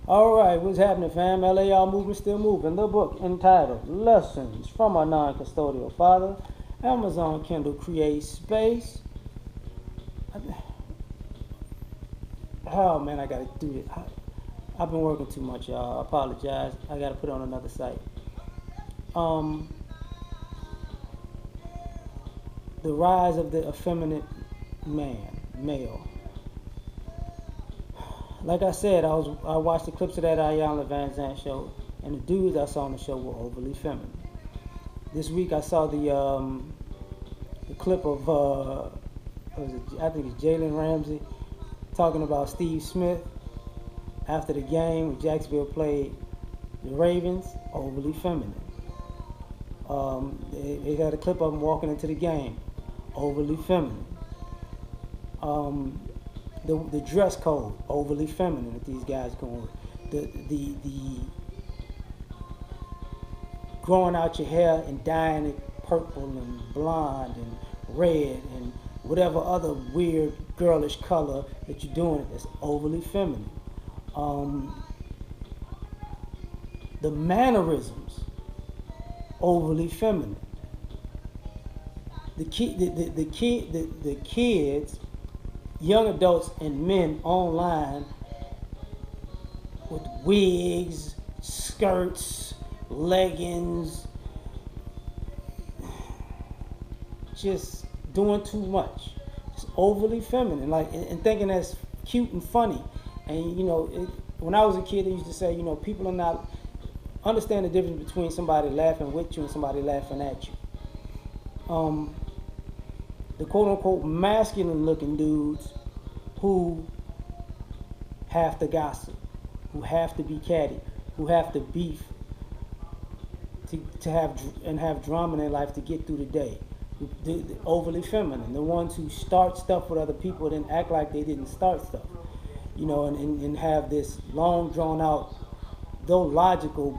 All right, what's happening, fam? L.A.R. movement still moving. The book entitled Lessons from Our Non-Custodial Father. Amazon Kindle create space. Oh man, I gotta do it. I've been working too much, y'all. I apologize. I gotta put it on another site. Um, the rise of the effeminate male. Like I said, I watched the clips of that Ayanna Van Zandt show, and the dudes I saw on the show were overly feminine. This week I saw the clip of I think it's Jalen Ramsey talking about Steve Smith after the game when Jacksonville played the Ravens, overly feminine. They had a clip of him walking into the game, overly feminine. Um, the dress code, overly feminine that these guys going. The growing out your hair and dyeing it purple and blonde and red and whatever other weird girlish color that you're doing that's overly feminine. Um, the mannerisms, overly feminine. The kids, young adults and men online with wigs, skirts, leggings, just doing too much. It's overly feminine, like and thinking that's cute and funny. And when I was a kid, they used to say, people are not understand the difference between somebody laughing with you and somebody laughing at you. The quote unquote masculine looking dudes who have to gossip, who have to be catty, who have to beef to have drama in their life to get through the day. The overly feminine, the ones who start stuff with other people then act like they didn't start stuff, and have this long drawn out, though logical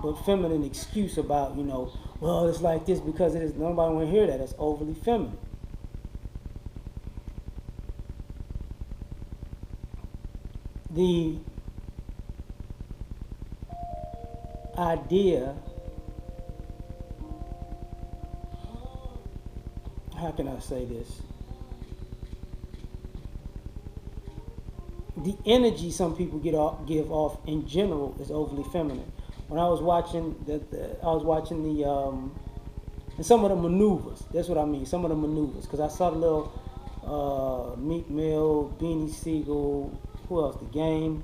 but feminine excuse about well, it's like this because it is. Nobody want to hear that. It's overly feminine. The idea, how can I say this? The energy some people give off in general is overly feminine. When I was watching and some of the maneuvers. That's what I mean. Some of the maneuvers, because I saw the little Meek Mill, Beanie Siegel, who else? The Game,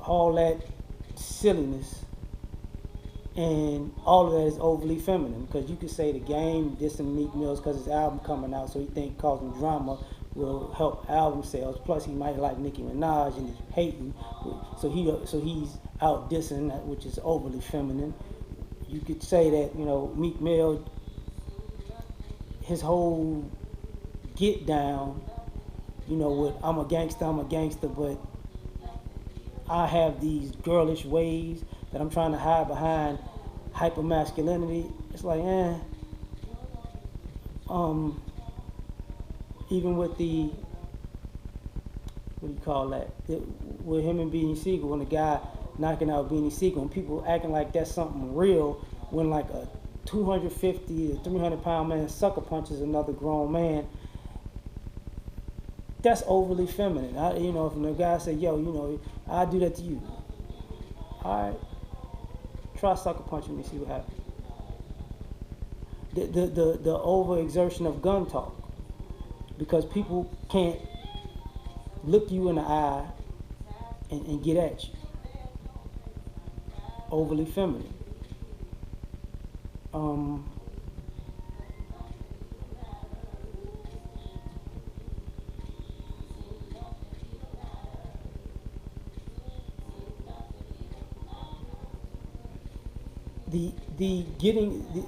all that silliness, and all of that is overly feminine. Because you could say the Game dissing Meek Mill's because his album coming out, so he think causing drama will help album sales. Plus, he might like Nicki Minaj and he's hating, so he's out dissing that, which is overly feminine. You could say that Meek Mill, his whole get down, with I'm a gangster, but I have these girlish ways that I'm trying to hide behind hyper masculinity. It's like, even with the, what do you call that? With him and Beanie Siegel, when the guy knocking out Beanie Siegel, and people acting like that's something real, when like a 250 to 300-pound man sucker punches another grown man, that's overly feminine. If the guy say, yo, I'll do that to you. All right, try sucker punching me, see what happens. The overexertion of gun talk, because people can't look you in the eye and get at you. Overly feminine.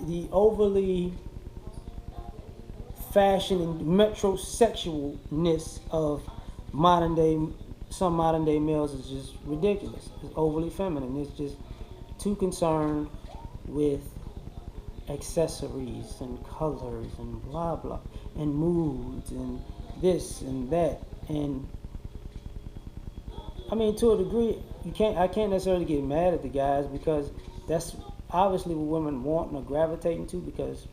The overly fashion and metrosexualness of some modern day males is just ridiculous. It's overly feminine. It's just too concerned with accessories and colors and blah blah and moods and this and that, and I mean, to a degree, you can't. I can't necessarily get mad at the guys because that's obviously what women want and are gravitating to because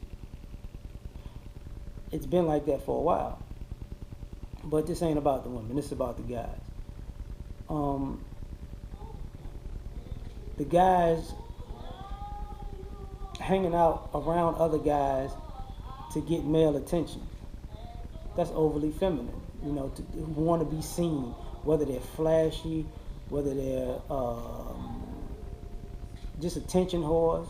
it's been like that for a while. But this ain't about the women. This is about the guys. Um, the guys hanging out around other guys to get male attention. That's overly feminine. You know, who want to be seen, whether they're flashy, whether they're just attention whores.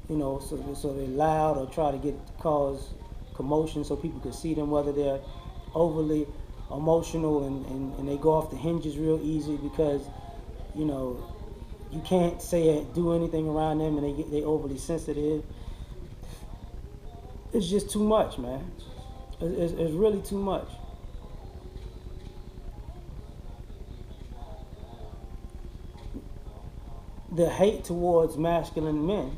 You know, so they're loud or try to cause commotion so people can see them, whether they're overly emotional and they go off the hinges real easy because, you know, you can't say do anything around them and they overly sensitive. It's just too much, man. It's really too much. The hate towards masculine men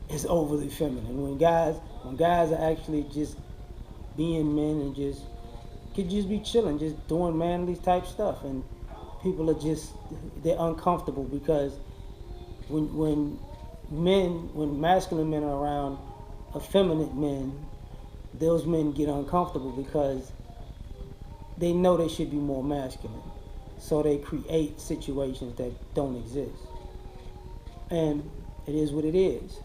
is overly feminine. When guys are actually just being men and just could just be chilling, just doing manly type stuff, and people are just they're uncomfortable because when masculine men are around effeminate men, those men get uncomfortable because they know they should be more masculine, so they create situations that don't exist, and it is what it is.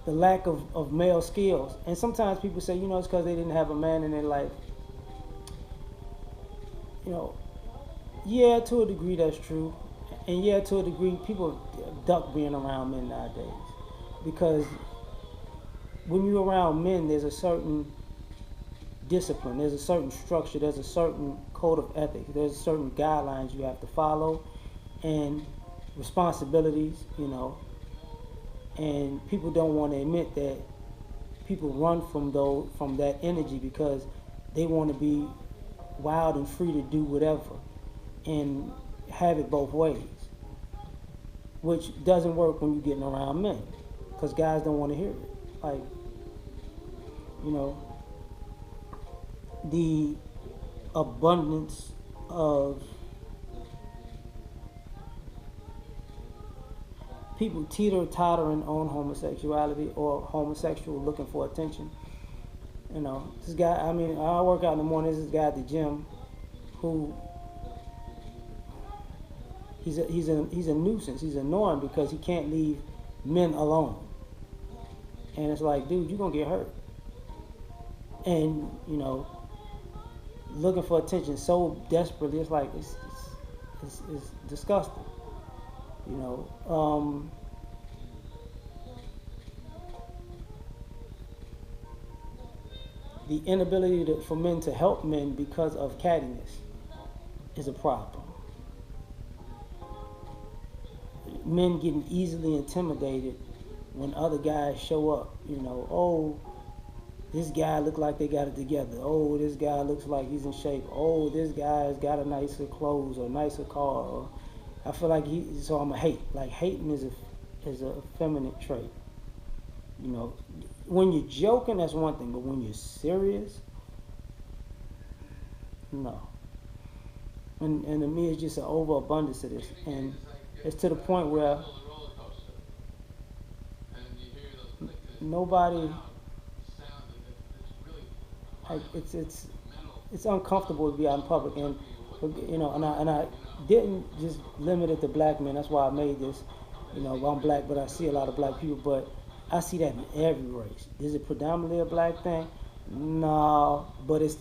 The lack of male skills. And sometimes people say, you know, it's because they didn't have a man in their life. You know, yeah, to a degree that's true. And yeah, to a degree, people duck being around men nowadays. Because when you're around men, there's a certain discipline, there's a certain structure, there's a certain code of ethics, there's certain guidelines you have to follow, and responsibilities, you know. And people don't want to admit that people run from that energy because they want to be wild and free to do whatever and have it both ways, which doesn't work when you're getting around men because guys don't want to hear it. Like, you know, the abundance of people teeter-tottering on homosexuality or homosexual looking for attention. You know, this guy, I mean, I work out in the morning, this guy at the gym who he's a nuisance. He's annoying because he can't leave men alone. And it's like, dude, you're going to get hurt. And, you know, looking for attention so desperately, it's like, it's disgusting. You know, the inability for men to help men because of cattiness is a problem. Men getting easily intimidated when other guys show up. You know, oh, this guy look like they got it together. Oh, this guy looks like he's in shape. Oh, this guy's got a nicer clothes or nicer car. Or I feel like so I'm a hate. Like hating is a feminine trait. You know, when you're joking, that's one thing, but when you're serious, no. And to me, it's just an overabundance of this, and it's to the point where nobody, like, it's uncomfortable to be out in public, and you know, and I didn't just limit it to black men. That's why I made this. You know, I'm black, but I see a lot of black people, but I see that in every race. Is it predominantly a black thing? No, but it's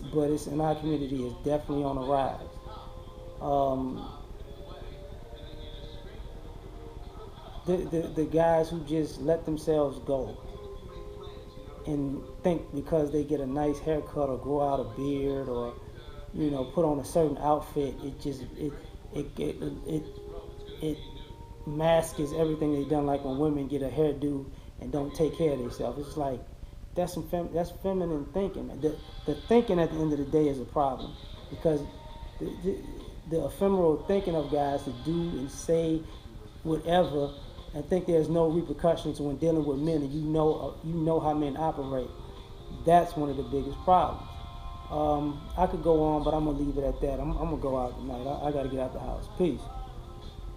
in our community. It's definitely on the rise. The guys who just let themselves go and think because they get a nice haircut or grow out a beard or, you know, put on a certain outfit, it masks everything they've done. Like when women get a hairdo and don't take care of themselves, it's like that's feminine thinking. The thinking at the end of the day is a problem because the ephemeral thinking of guys to do and say whatever and think there's no repercussions when dealing with men, and you know how men operate. That's one of the biggest problems. I could go on, but I'm gonna leave it at that. I'm gonna go out tonight. I gotta get out the house. Peace.